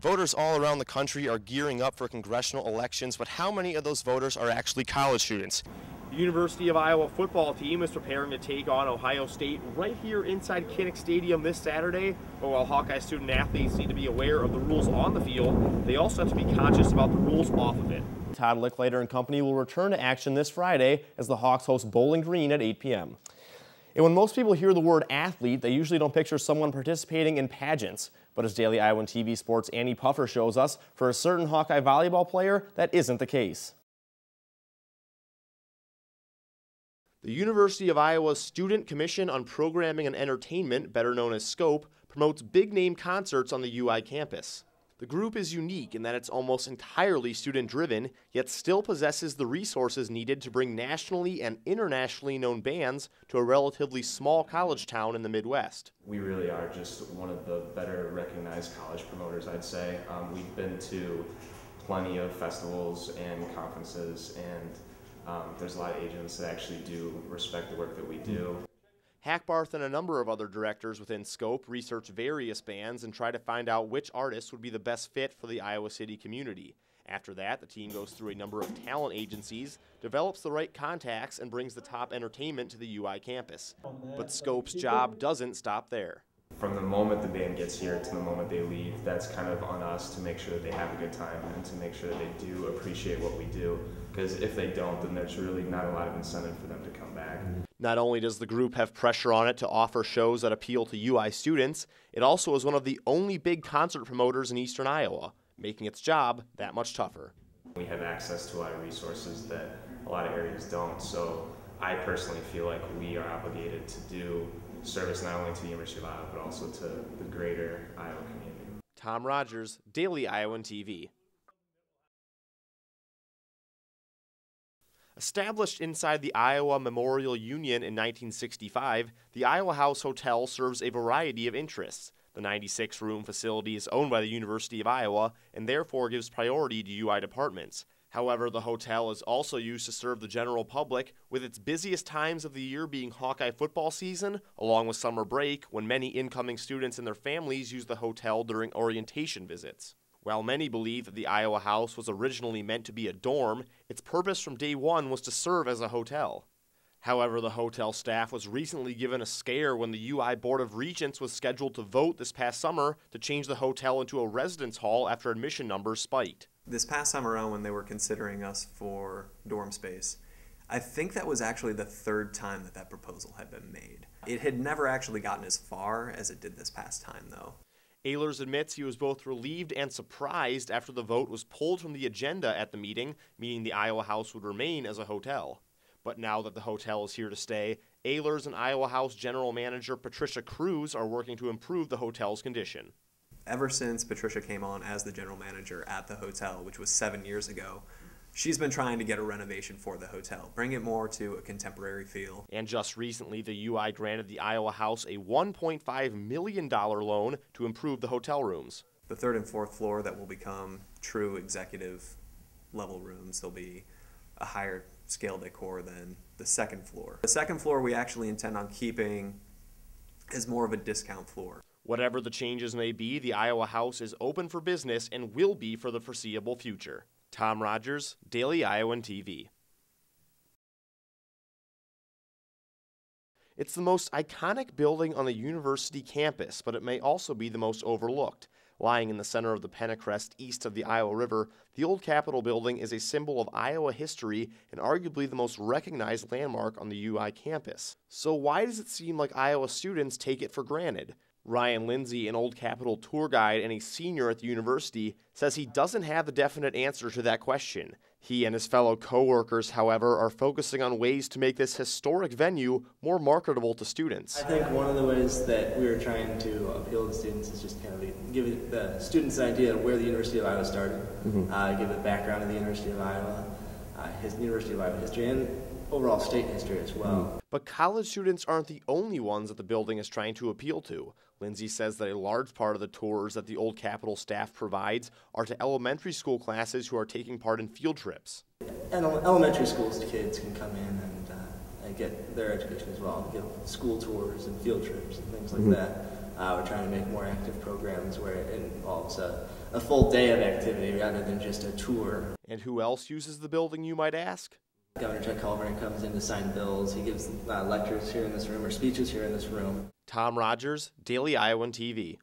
Voters all around the country are gearing up for congressional elections, but how many of those voters are actually college students? The University of Iowa football team is preparing to take on Ohio State right here inside Kinnick Stadium this Saturday. But while Hawkeye student athletes need to be aware of the rules on the field, they also have to be conscious about the rules off of it. Todd Licklater and company will return to action this Friday as the Hawks host Bowling Green at 8 p.m. And when most people hear the word athlete, they usually don't picture someone participating in pageants. But as Daily Iowan TV Sports' Annie Puffer shows us, for a certain Hawkeye volleyball player, that isn't the case. The University of Iowa's Student Commission on Programming and Entertainment, better known as SCOPE, promotes big-name concerts on the UI campus. The group is unique in that it's almost entirely student-driven, yet still possesses the resources needed to bring nationally and internationally known bands to a relatively small college town in the Midwest. We really are just one of the better recognized college promoters, I'd say. We've been to plenty of festivals and conferences, and there's a lot of agents that actually do respect the work that we do. Hackbarth and a number of other directors within SCOPE research various bands and try to find out which artists would be the best fit for the Iowa City community. After that, the team goes through a number of talent agencies, develops the right contacts, and brings the top entertainment to the UI campus. But SCOPE's job doesn't stop there. From the moment the band gets here to the moment they leave, that's kind of on us to make sure that they have a good time and to make sure that they do appreciate what we do. Because if they don't, then there's really not a lot of incentive for them to come back. Not only does the group have pressure on it to offer shows that appeal to UI students, it also is one of the only big concert promoters in eastern Iowa, making its job that much tougher. We have access to a lot of resources that a lot of areas don't, so I personally feel like we are obligated to do service not only to the University of Iowa, but also to the greater Iowa community. Tom Rogers, Daily Iowan TV. Established inside the Iowa Memorial Union in 1965, the Iowa House Hotel serves a variety of interests. The 96-room facility is owned by the University of Iowa and therefore gives priority to UI departments. However, the hotel is also used to serve the general public, with its busiest times of the year being Hawkeye football season, along with summer break, when many incoming students and their families use the hotel during orientation visits. While many believe that the Iowa House was originally meant to be a dorm, its purpose from day one was to serve as a hotel. However, the hotel staff was recently given a scare when the UI Board of Regents was scheduled to vote this past summer to change the hotel into a residence hall after admission numbers spiked. This past summer around when they were considering us for dorm space, I think that was actually the third time that that proposal had been made. It had never actually gotten as far as it did this past time, though. Ehlers admits he was both relieved and surprised after the vote was pulled from the agenda at the meeting, meaning the Iowa House would remain as a hotel. But now that the hotel is here to stay, Ehlers and Iowa House General Manager Patricia Cruz are working to improve the hotel's condition. Ever since Patricia came on as the general manager at the hotel, which was 7 years ago, she's been trying to get a renovation for the hotel, bring it more to a contemporary feel. And just recently, the UI granted the Iowa House a $1.5 million loan to improve the hotel rooms. The third and fourth floor that will become true executive level rooms, there'll be a higher scale decor than the second floor. The second floor we actually intend on keeping as more of a discount floor. Whatever the changes may be, the Iowa House is open for business and will be for the foreseeable future. Tom Rogers, Daily Iowan TV. It's the most iconic building on the university campus, but it may also be the most overlooked. Lying in the center of the Pennacrest east of the Iowa River, the old Capitol building is a symbol of Iowa history and arguably the most recognized landmark on the UI campus. So why does it seem like Iowa students take it for granted? Ryan Lindsay, an Old Capitol tour guide and a senior at the university, says he doesn't have the definite answer to that question. He and his fellow co-workers, however, are focusing on ways to make this historic venue more marketable to students. I think one of the ways that we are trying to appeal to students is just kind of give the students an idea of where the University of Iowa started, give the background of the University of Iowa, his University of Iowa history, and overall state history as well. But college students aren't the only ones that the building is trying to appeal to. Lindsay says that a large part of the tours that the Old Capitol staff provides are to elementary school classes who are taking part in field trips. And elementary schools kids can come in and get their education as well, get school tours and field trips and things like that. We're trying to make more active programs where it involves a full day of activity rather than just a tour. And who else uses the building, you might ask? Governor Chuck Culverine comes in to sign bills. He gives lectures here in this room or speeches here in this room. Tom Rogers, Daily Iowan TV.